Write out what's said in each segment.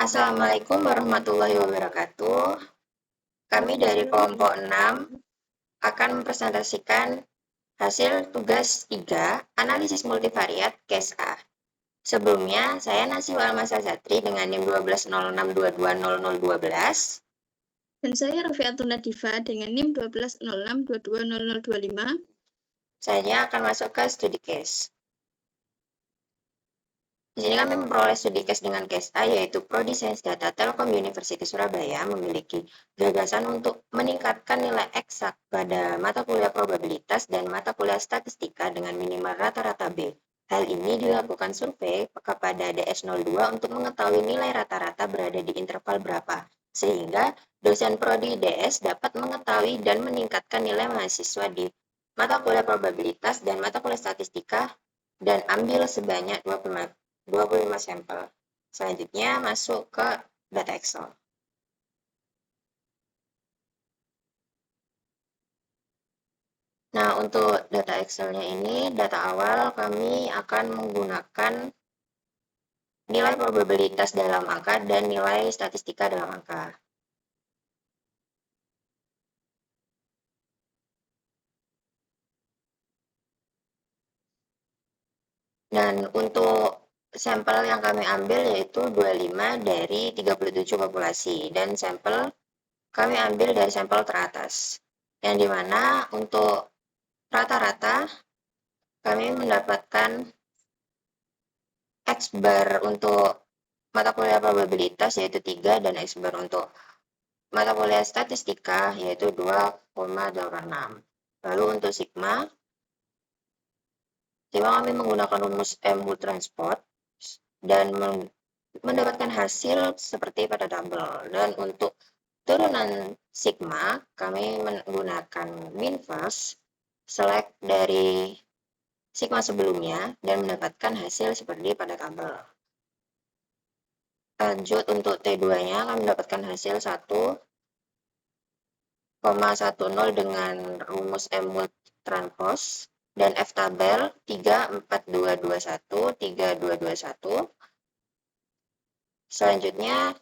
Assalamualaikum warahmatullahi wabarakatuh. Kami dari kelompok 6 akan mempresentasikan hasil tugas 3 analisis multivariat case A. Sebelumnya, saya Nasiwa Almasa Zatri dengan NIM 1206220012. Dan saya Rafiatun Nadifa dengan NIM 1206220025. Saya akan masuk ke studi case. Di sini kami memperoleh studi case dengan case A, yaitu Prodi Sains Data Telkom University Surabaya memiliki gagasan untuk meningkatkan nilai eksak pada mata kuliah probabilitas dan mata kuliah statistika dengan minimal rata-rata B. Hal ini dilakukan survei kepada DS02 untuk mengetahui nilai rata-rata berada di interval berapa, sehingga dosen Prodi DS dapat mengetahui dan meningkatkan nilai mahasiswa di mata kuliah probabilitas dan mata kuliah statistika dan ambil sebanyak 25 sampel. Selanjutnya masuk ke data Excel. Nah, untuk data Excel-nya ini, data awal kami akan menggunakan nilai probabilitas dalam angka dan nilai statistika dalam angka. Dan untuk sampel yang kami ambil yaitu 25 dari 37 populasi. Dan sampel kami ambil dari sampel teratas. Yang dimana untuk rata-rata kami mendapatkan X bar untuk mata kuliah probabilitas yaitu 3 dan X bar untuk mata kuliah statistika yaitu 2,86. Lalu untuk sigma kami menggunakan rumus MU transport dan mendapatkan hasil seperti pada tabel. Dan untuk turunan sigma kami menggunakan min first select dari sigma sebelumnya dan mendapatkan hasil seperti pada tabel. Lanjut untuk T2-nya kami mendapatkan hasil 1,10 dengan rumus MU transpose dan F tabel 34221 3221. Selanjutnya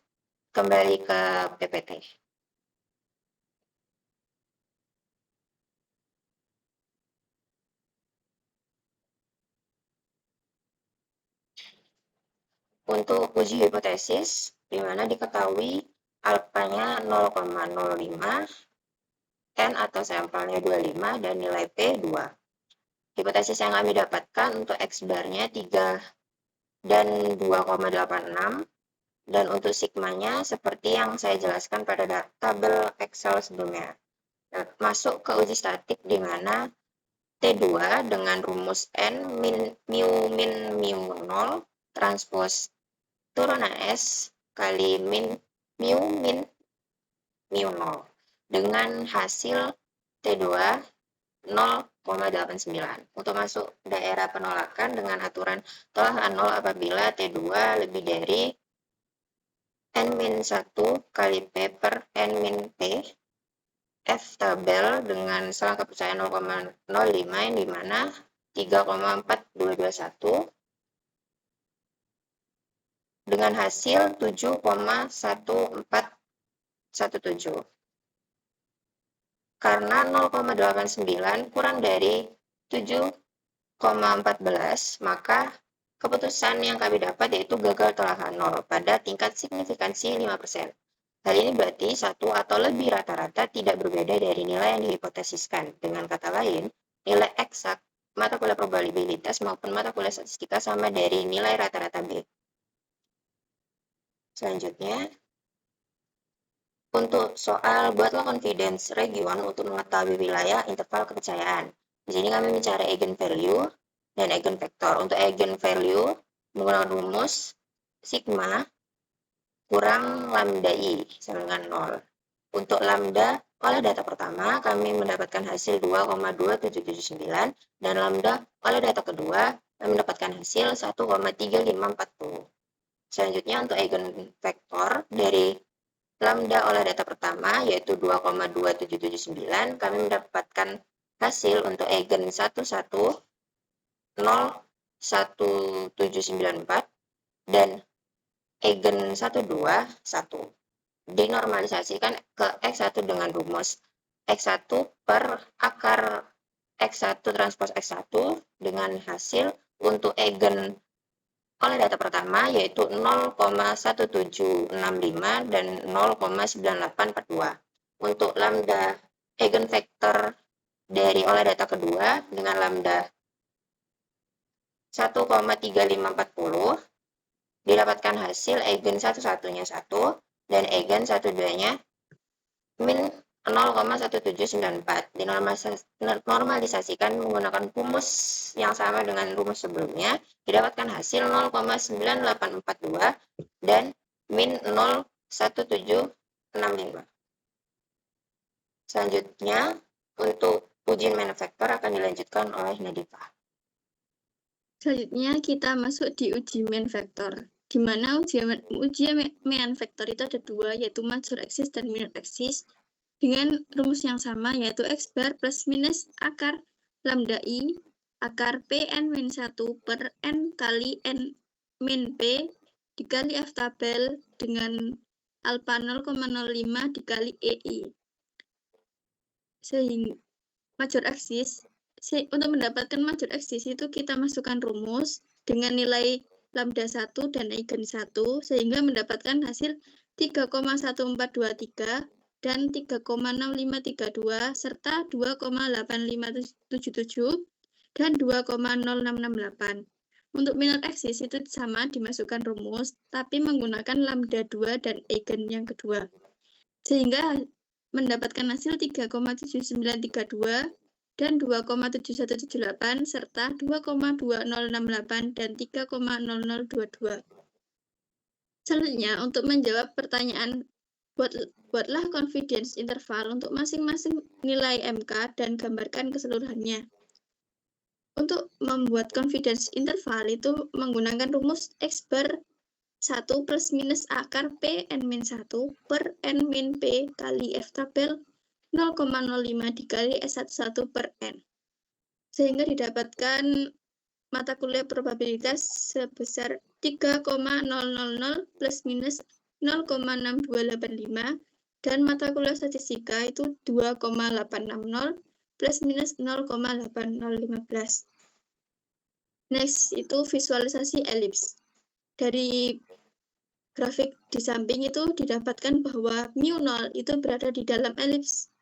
kembali ke PPT. Untuk uji hipotesis, di mana diketahui alfanya 0,05, N atau sampelnya 25, dan nilai P 2. Hipotesis yang kami dapatkan untuk X bar-nya 3 dan 2,86, dan untuk sigmanya seperti yang saya jelaskan pada tabel Excel sebelumnya. Masuk ke uji statik di mana T2 dengan rumus N mu min mu 0 transpose turunan S kali mu min mu 0 dengan hasil T2 0,89. Untuk masuk daerah penolakan dengan aturan tolak 0 apabila T2 lebih dari N-1 kali P per N-P. F tabel dengan selang kepercayaan 0,05 yang dimana 3,4221 dengan hasil 7,1417. Karena 0,89 kurang dari 7,14, maka keputusan yang kami dapat yaitu gagal tolak 0 pada tingkat signifikansi 5%. Hal ini berarti satu atau lebih rata-rata tidak berbeda dari nilai yang dihipotesiskan. Dengan kata lain, nilai eksak mata kuliah probabilitas maupun mata kuliah statistika sama dari nilai rata-rata B. Selanjutnya, untuk soal buatlah confidence region untuk mengetahui wilayah interval kepercayaan. Di sini kami mencari eigenvalue dan eigenvektor. Untuk eigenvalue menggunakan rumus sigma kurang lambda I sama dengan 0. Untuk lambda oleh data pertama kami mendapatkan hasil 2,2779 dan lambda oleh data kedua kami mendapatkan hasil 1,3540. Selanjutnya untuk eigenvektor dari lambda oleh data pertama yaitu 2,2779 kami mendapatkan hasil untuk eigen 1101794 dan Eigen 1, 2, 1. Dinormalisasikan ke X1 dengan rumus X1 per akar X1 transpos X1 dengan hasil untuk eigen oleh data pertama yaitu 0,1765 dan 0,9842. Untuk lambda eigenvektor dari oleh data kedua dengan lambda 1,3540 didapatkan hasil eigen satu-satunya 1 dan eigen satu-duanya min 0,1794. Dinormalisasikan menggunakan rumus yang sama dengan rumus sebelumnya, didapatkan hasil 0,9842 dan min 0,1765. Selanjutnya, untuk ujian manufaktur akan dilanjutkan oleh Nadifa. Selanjutnya kita masuk di uji main vektor, di mana ujian main vektor itu ada dua, yaitu major axis dan minor axis, dengan rumus yang sama, yaitu X bar plus minus akar lambda I akar P n min 1 per n kali n min P dikali F tabel dengan alpha 0,05 dikali EI. Sehingga major axis, untuk mendapatkan major axis itu kita masukkan rumus dengan nilai lambda 1 dan eigen 1 sehingga mendapatkan hasil 3,1423 dan 3,6532 serta 2,8577 dan 2,0668. Untuk minor axis itu sama, dimasukkan rumus tapi menggunakan lambda 2 dan eigen yang kedua. Sehingga mendapatkan hasil 3,7932 dan 2,7178 serta 2,2068 dan 3,0022. Selanjutnya, untuk menjawab pertanyaan, buatlah confidence interval untuk masing-masing nilai MK dan gambarkan keseluruhannya. Untuk membuat confidence interval itu menggunakan rumus X bar 1 plus minus akar P n min 1 per n min P kali F tabel 0,05 dikali S11 per N. Sehingga didapatkan mata kuliah probabilitas sebesar 3,000 plus minus 0,6285 dan mata kuliah statistika itu 2,860 plus minus 0,8015. Next itu visualisasi elips. Dari grafik di samping itu didapatkan bahwa mu0 itu berada di dalam elips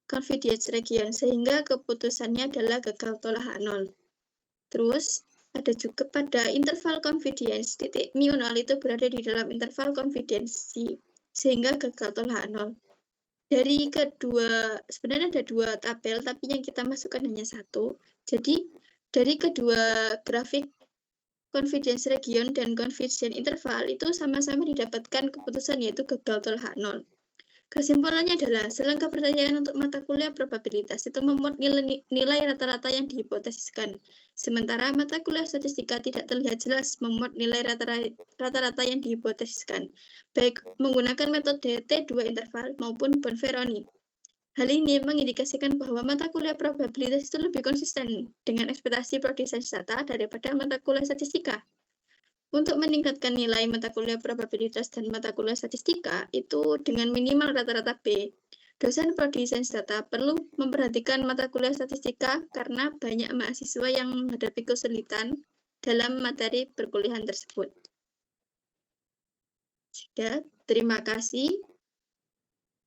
confidence region, sehingga keputusannya adalah gagal tolak H0. Terus, ada juga pada interval confidence, titik mu0 itu berada di dalam interval confidence, sehingga gagal tolak H0. Dari kedua, sebenarnya ada dua tabel, tapi yang kita masukkan hanya satu. Jadi, dari kedua grafik confidence region dan confidence interval itu sama-sama didapatkan keputusan yaitu gagal tolak H0. Kesimpulannya adalah selengkap pertanyaan untuk mata kuliah probabilitas itu memuat nilai rata-rata yang dihipotesiskan. Sementara mata kuliah statistika tidak terlihat jelas memuat nilai rata-rata yang dihipotesiskan, baik menggunakan metode T2 interval maupun Bonferroni. Hal ini mengindikasikan bahwa mata kuliah probabilitas itu lebih konsisten dengan ekspektasi prodi sains data daripada mata kuliah statistika. Untuk meningkatkan nilai mata kuliah probabilitas dan mata kuliah statistika itu dengan minimal rata-rata B, dosen prodi sains data perlu memperhatikan mata kuliah statistika karena banyak mahasiswa yang menghadapi kesulitan dalam materi perkuliahan tersebut. Sudah, terima kasih.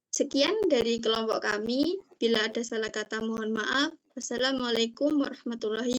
Sekian dari kelompok kami. Bila ada salah kata mohon maaf. Wassalamualaikum warahmatullahi wabarakatuh.